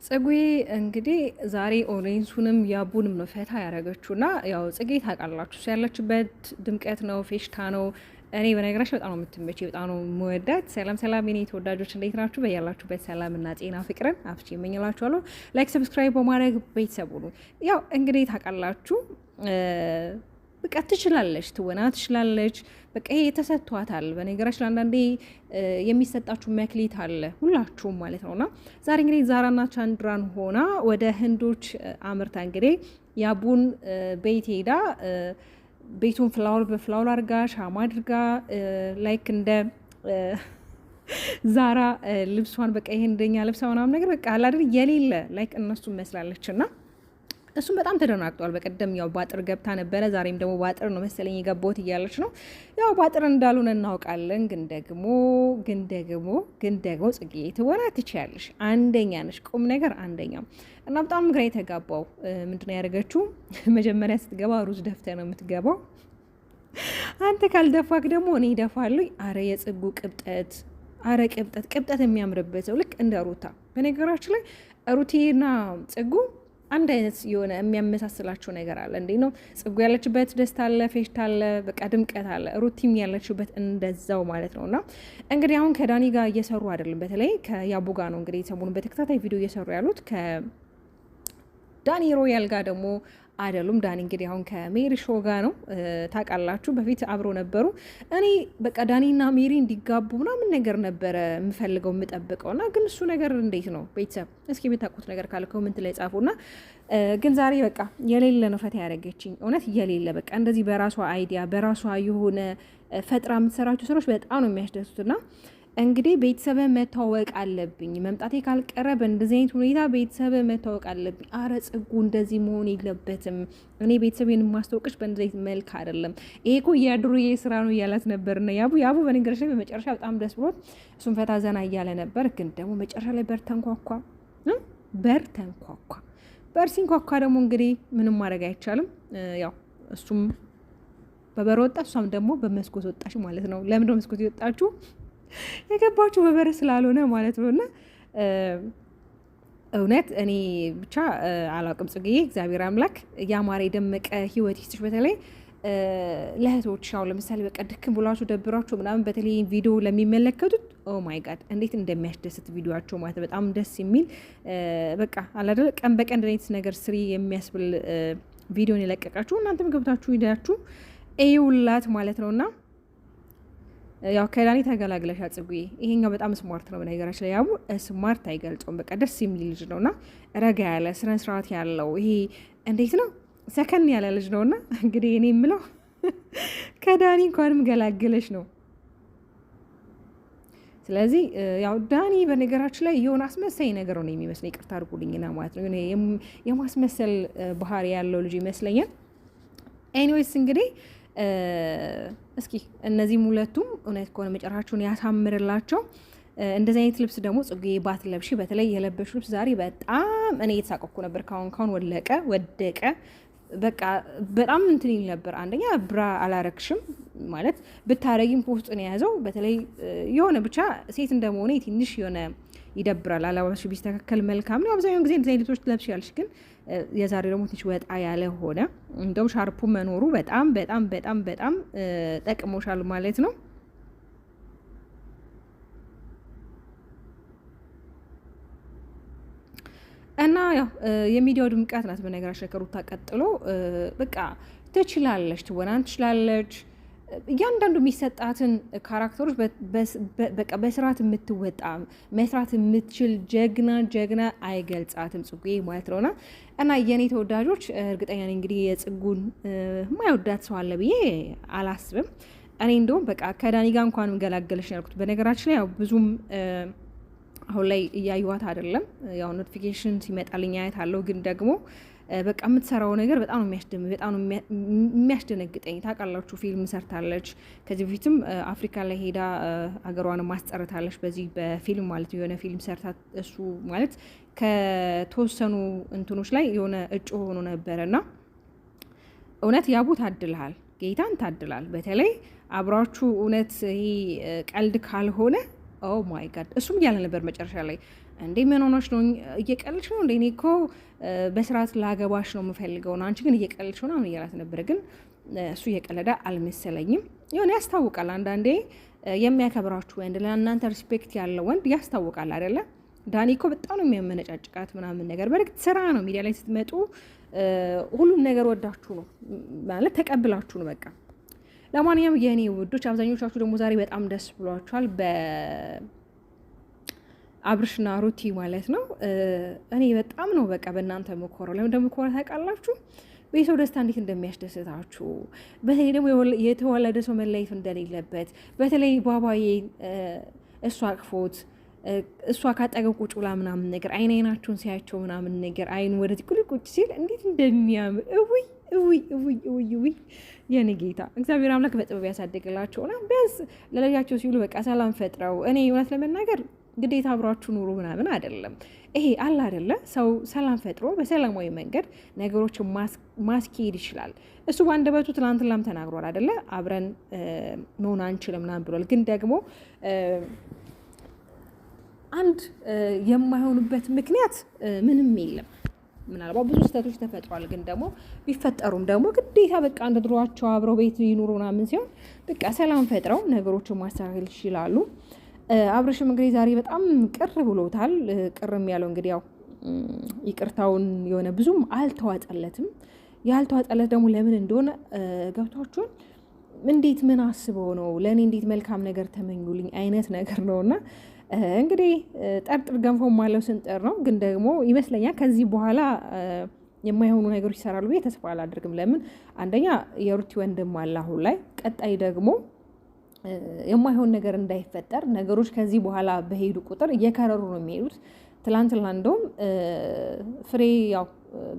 ጽጌ እንግዲህ ዛሬ ኦሬንሱንም ያቡንም ነው ፈታ ያደረገችውና ያው ጽጌ ታውቃላችሁ እሱ ያለችበት ድምቀት ነው፣ ፌሽታ ነው። እኔ በነገራችን በጣም ነው የምትመጪ፣ በጣም ነው የምወዳት። ሰላም ሰላም የኔ ተወዳጆች እንዴት ናችሁ? በያላችሁበት ሰላም እና ጤና ፍቅርን አፍቼ እመኝላችኋለሁ። ላይክ ሰብስክራይብ በማድረግ ቤተሰቡ ነው። ያው እንግዲህ ታውቃላችሁ በቃ ትችላለች፣ ትወና ትችላለች። በቃ ይሄ ተሰጥቷታል። በነገራችን አንዳንዴ የሚሰጣችሁ መክሊት አለ ሁላችሁም ማለት ነውና ዛሬ እንግዲህ ዛራና ቻንድራን ሆና ወደ ህንዶች አምርታ እንግዲህ ያቡን ቤት ሄዳ ቤቱን ፍላወር በፍላወር አድርጋ ሻማ አድርጋ ላይክ እንደ ዛራ ልብሷን በቃ ይሄ እንደኛ ልብሷ ምናምን ነገር በቃ አላድር የሌለ ላይክ እነሱ መስላለች እና እሱም በጣም ተደናግጧል። በቀደም ያው ባጥር ገብታ ነበረ፣ ዛሬም ደግሞ ባጥር ነው መሰለኝ የገባሁት እያለች ነው። ያው ባጥር እንዳልሆነ እናውቃለን፣ ግን ደግሞ ጽጌ ትወና ትችያለሽ፣ አንደኛ ነሽ፣ ቁም ነገር አንደኛ እና በጣም ግራ የተጋባው ምንድነው ያደረገችው? መጀመሪያ ስትገባ ሩዝ ደፍተ ነው የምትገባው። አንተ ካልደፋክ ደግሞ እኔ ደፋለሁ። አረ የጽጉ ቅብጠት፣ አረ ቅብጠት የሚያምርበት ሰው ልክ እንደ ሩታ። በነገራችን ላይ ሩቴና ጽጉ አንድ አይነት የሆነ የሚያመሳስላቸው ነገር አለ። እንዴ ነው ጽጉ ያለችበት ደስታ አለ፣ ፌሽታ አለ፣ በቃ ድምቀት አለ። ሩቲም ያለችበት እንደዛው ማለት ነውና እንግዲህ አሁን ከዳኒ ጋር እየሰሩ አይደለም። በተለይ ከያቡ ጋር ነው እንግዲህ ሰሞኑን በተከታታይ ቪዲዮ እየሰሩ ያሉት። ከዳኒ ሮያል ጋር ደግሞ አይደሉም። ዳኒ እንግዲህ አሁን ከሜሪ ሾ ጋር ነው። ታውቃላችሁ በፊት አብረው ነበሩ። እኔ በቃ ዳኒና ሜሪ እንዲጋቡ ምናምን ነገር ነበረ የምፈልገው የምጠብቀው እና ግን እሱ ነገር እንዴት ነው? ቤተሰብ እስኪ የምታውቁት ነገር ካለ ኮመንት ላይ ጻፉና። ግን ዛሬ በቃ የሌለ ነው ፈታ ያደረገችኝ፣ እውነት የሌለ በቃ እንደዚህ በራሷ አይዲያ በራሷ የሆነ ፈጥራ የምትሰራቸው ስራዎች በጣም ነው የሚያስደስቱትና እንግዲህ ቤተሰብ መታወቅ አለብኝ፣ መምጣቴ ካልቀረ በእንደዚህ አይነት ሁኔታ ቤተሰብ መታወቅ አለብኝ። አረ ጽጉ እንደዚህ መሆን የለበትም። እኔ ቤተሰቤን ማስታወቅሽ በእንደዚህ አይነት መልክ አይደለም። ይሄ እኮ የድሮዬ ስራ ነው እያላት ነበርና ያቡ በነገርሽ ላይ በመጨረሻ በጣም ደስ ብሎት እሱን ፈታ ዘና እያለ ነበር። ግን ደግሞ መጨረሻ ላይ በር ተንኳኳ። በር ሲንኳኳ ደግሞ እንግዲህ ምንም ማድረግ አይቻልም። ያው እሱም በበር ወጣ፣ እሷም ደግሞ በመስኮት ወጣች ማለት ነው። ለምንድነው መስኮት የወጣችሁ? የገባችሁ በበር ስላልሆነ ማለት ነው። እና እውነት እኔ ብቻ አላውቅም። ጽጌዬ እግዚአብሔር አምላክ ያማረ የደመቀ ህይወት ይስጥሽ። በተለይ ለእህቶች አሁን ለምሳሌ በቃ ድክም ብሏችሁ ደብሯችሁ ምናምን በተለይ ቪዲዮ ለሚመለከቱት ኦ ማይ ጋድ እንዴት እንደሚያስደስት ቪዲዮቸው ማለት በጣም ደስ የሚል በቃ አላደለ ቀን በቀን እንደዚህ ነገር ስሪ የሚያስብል ቪዲዮን የለቀቃችሁ እናንተም ገብታችሁ ሂዳችሁ እዩላት ማለት ነውና ያው ከዳኒ ተገላግለሻ ጽጉዬ። ይሄኛው በጣም ስማርት ነው። በነገራችን ላይ ያቡ ስማርት አይገልጸውም። በቃ ደስ የሚል ልጅ ነውና ረጋ ያለ ስነ ስርዓት ያለው ይሄ እንዴት ነው ሰከን ያለ ልጅ ነውና እንግዲህ እኔ የምለው ከዳኒ እንኳንም ገላግለሽ ነው። ስለዚህ ያው ዳኒ በነገራችን ላይ የሆነ አስመሳይ ነገር ነው የሚመስለኝ፣ ይቅርታ አድርጉልኝና ማለት ነው የማስመሰል ባህሪ ያለው ልጅ ይመስለኛል። ኤኒዌይስ እንግዲህ እስኪ እነዚህም ሁለቱም እውነት ከሆነ መጨረሻቸውን ያሳምርላቸው። እንደዚህ አይነት ልብስ ደግሞ ጽጌ ባትለብሺ፣ በተለይ የለበሹ ልብስ ዛሬ በጣም እኔ የተሳቀኩ ነበር። ካሁን ወደቀ በቃ በጣም እንትን ይል ነበር። አንደኛ ብራ አላረግሽም ማለት ብታረጊም ፖስጡን የያዘው በተለይ የሆነ ብቻ ሴት እንደመሆነ ትንሽ የሆነ ይደብራል። አለባበስሽ ቢስተካከል መልካም ነው። አብዛኛውን ጊዜ እንደዚህ ልብሶች ትለብሽ ያልሽ፣ ግን የዛሬ ደግሞ ትንሽ ወጣ ያለ ሆነ። እንደውም ሻርፑ መኖሩ በጣም በጣም በጣም በጣም ጠቅሞሻል ማለት ነው። እና ያው የሚዲያው ድምቀት ናት በነገራችን ከሩታ ቀጥሎ። በቃ ትችላለች፣ ትወናን ትችላለች። እያንዳንዱ የሚሰጣትን ካራክተሮች በቃ በስርዓት የምትወጣ መስራት የምትችል ጀግና አይገልጻትም ጽጌ ማለት ነውና እና የኔ ተወዳጆች እርግጠኛ ነኝ እንግዲህ የጽጉን ማይወዳት ሰው አለ ብዬ አላስብም። እኔ እንደውም በቃ ከዳኒ ጋር እንኳን ገላገለሽ ያልኩት በነገራችን ላይ ያው ብዙም አሁን ላይ እያዩዋት አይደለም። ያው ኖቲፊኬሽን ሲመጣልኝ አያት አለው። ግን ደግሞ በቃ የምትሰራው ነገር በጣም የሚያስደነግጠኝ ታውቃላችሁ። ፊልም ሰርታለች ከዚህ በፊትም አፍሪካ ላይ ሄዳ አገሯን ማስጠርታለች በዚህ በፊልም ማለት የሆነ ፊልም ሰርታ እሱ ማለት ከተወሰኑ እንትኖች ላይ የሆነ እጩ ሆኖ ነበረና እውነት ያቡ ታድልሃል፣ ጌታን ታድላል። በተለይ አብራችሁ እውነት ይሄ ቀልድ ካልሆነ ኦ ማይ ጋድ እሱም እያለ ነበር መጨረሻ ላይ እንዴ ምን ሆነሽ ነው? እየቀለድሽ ነው እንዴ? እኔ እኮ በስርዓት ላገባሽ ነው የምፈልገው ነው፣ አንቺ ግን እየቀለድሽ ነው ምናምን እያላት ነበር። ግን እሱ እየቀለደ አልመሰለኝም። የሆነ ያስታውቃል አንዳንዴ የሚያከብራችሁ ወንድ፣ ለእናንተ ሪስፔክት ያለው ወንድ ያስታውቃል አይደለ? ዳኒ እኮ በጣም ነው የሚያመነጫጭቃት ምናምን ነገር። በእርግጥ ስራ ነው፣ ሚዲያ ላይ ስትመጡ ሁሉም ነገር ወዳችሁ ነው ማለት ተቀብላችሁ ነው በቃ። ለማንኛውም የእኔ ውዶች አብዛኞቻችሁ ደግሞ ዛሬ በጣም ደስ ብሏችኋል በአብርሽና ሩቲ ማለት ነው። እኔ በጣም ነው በቃ በእናንተ መኮረው። ለምን እንደምኮረው ታውቃላችሁ? በሰው ደስታ እንዴት እንደሚያስደስታችሁ፣ በተለይ ደግሞ የተወለደ ሰው መለየት እንደሌለበት፣ በተለይ ባባዬ እሷ አቅፎት እሷ ካጠገብ ቁጭ ብላ ምናምን ነገር አይናቸውን ሲያቸው ምናምን ነገር አይኑ ወደዚህ ቁልቁጭ ሲል እንዴት እንደሚያምር እውይ እውይ እውይ እውይ እውይ የኔ ጌታ እግዚአብሔር አምላክ በጥበብ ያሳድግላቸውና ቢያንስ ለልጃቸው ሲሉ በቃ ሰላም ፈጥረው። እኔ እውነት ለመናገር ግዴታ አብራችሁ ኑሩ ምናምን አይደለም። ይሄ አለ አይደለ ሰው ሰላም ፈጥሮ በሰላማዊ መንገድ ነገሮችን ማስኬድ ይችላል። እሱ በአንደበቱ ትናንትናም ተናግሯል አይደለ አብረን መሆን አንችልም ምናምን ብሏል። ግን ደግሞ አንድ የማይሆኑበት ምክንያት ምንም የለም። ምናልባት ብዙ ስህተቶች ተፈጥሯል። ግን ደግሞ ቢፈጠሩም ደግሞ ግዴታ በቃ እንደ ድሮዋቸው አብረው ቤት ይኑሩ ምናምን ሲሆን በቃ ሰላም ፈጥረው ነገሮችን ማስተካከል ይችላሉ። አብርሽም እንግዲህ ዛሬ በጣም ቅር ብሎታል። ቅርም ያለው እንግዲህ ያው ይቅርታውን የሆነ ብዙም አልተዋጠለትም። ያልተዋጠለት ደግሞ ለምን እንደሆነ ገብቷችሁን? እንዴት ምን አስበው ነው ለእኔ እንዴት መልካም ነገር ተመኙልኝ አይነት ነገር ነውና እንግዲህ ጠርጥር ገንፎ ማለው ስንጥር ነው። ግን ደግሞ ይመስለኛል ከዚህ በኋላ የማይሆኑ ነገሮች ይሰራሉ ብዬ ተስፋ አላደርግም። ለምን አንደኛ የሩቲ ወንድም አለ አሁን ላይ፣ ቀጣይ ደግሞ የማይሆን ነገር እንዳይፈጠር ነገሮች ከዚህ በኋላ በሄዱ ቁጥር እየከረሩ ነው የሚሄዱት። ትላንትና እንደውም ፍሬ ያው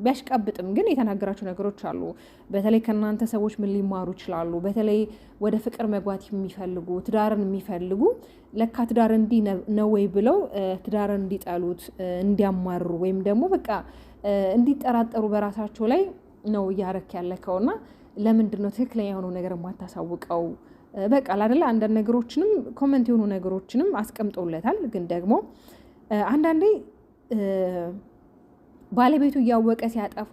ቢያሽቃብጥም ግን የተናገራቸው ነገሮች አሉ። በተለይ ከእናንተ ሰዎች ምን ሊማሩ ይችላሉ? በተለይ ወደ ፍቅር መግባት የሚፈልጉ ትዳርን የሚፈልጉ ለካ ትዳር እንዲህ ነው ወይ ብለው ትዳርን እንዲጠሉት እንዲያማሩ ወይም ደግሞ በቃ እንዲጠራጠሩ በራሳቸው ላይ ነው እያረክ ያለከውና ለምንድን ነው ትክክለኛ የሆነው ነገር የማታሳውቀው? በቃ አይደለ አንዳንድ ነገሮችንም ኮመንት የሆኑ ነገሮችንም አስቀምጠውለታል። ግን ደግሞ አንዳንዴ ባለቤቱ እያወቀ ሲያጠፋ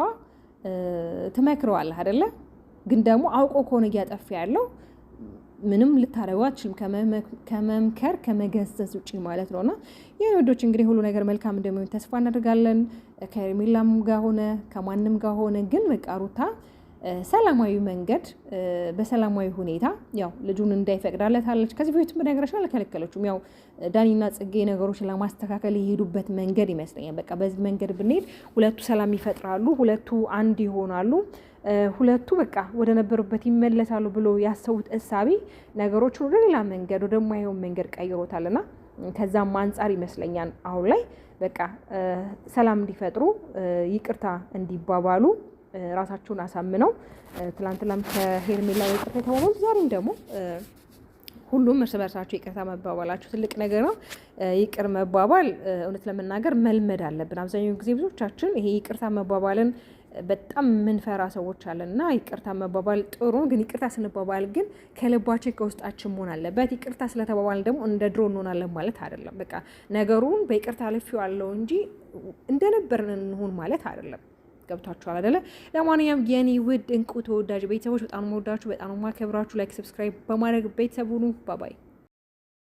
ትመክረዋለህ አይደለ? ግን ደግሞ አውቆ ከሆነ እያጠፋ ያለው ምንም ልታረጉ አትችልም ከመምከር ከመገሰጽ ውጪ ማለት ነውና ይሄ ወዶች እንግዲህ ሁሉ ነገር መልካም እንደሚሆን ተስፋ እናደርጋለን። ከሚላም ጋር ሆነ ከማንም ጋር ሆነ ግን መቃሩታ ሰላማዊ መንገድ በሰላማዊ ሁኔታ ያው ልጁን እንዳይፈቅዳለታለች። ከዚህ በፊት በነገራችን አልከለከለችም። ያው ዳኒና ጽጌ ነገሮችን ለማስተካከል የሄዱበት መንገድ ይመስለኛል። በቃ በዚህ መንገድ ብንሄድ ሁለቱ ሰላም ይፈጥራሉ፣ ሁለቱ አንድ ይሆናሉ፣ ሁለቱ በቃ ወደ ነበሩበት ይመለሳሉ ብሎ ያሰቡት እሳቤ ነገሮችን ወደ ሌላ መንገድ ወደማይሆን መንገድ ቀይሮታልና ከዛም አንጻር ይመስለኛል አሁን ላይ በቃ ሰላም እንዲፈጥሩ ይቅርታ እንዲባባሉ ራሳቸውን አሳምነው ትላንትናም ከሄርሜላ ይቅርታ ተባባሉ። ዛሬም ደግሞ ሁሉም እርስ በርሳቸው ይቅርታ መባባላቸው ትልቅ ነገር ነው። ይቅር መባባል እውነት ለመናገር መልመድ አለብን። አብዛኛው ጊዜ ብዙዎቻችን ይሄ ይቅርታ መባባልን በጣም ምንፈራ ሰዎች አለን እና ይቅርታ መባባል ጥሩ፣ ግን ይቅርታ ስንባባል ግን ከልባችን ከውስጣችን መሆን አለበት። ይቅርታ ስለተባባል ደግሞ እንደ ድሮ እንሆናለን ማለት አይደለም። በቃ ነገሩን በይቅርታ አልፌዋለሁ እንጂ እንደነበርን እንሆን ማለት አይደለም። ገብታችኋል አይደለ? ለማንኛውም የኔ ውድ እንቁ ተወዳጅ ቤተሰቦች በጣም ወዳችሁ በጣም ማከብራችሁ፣ ላይክ ሰብስክራይብ በማድረግ ቤተሰቡኑ ባባይ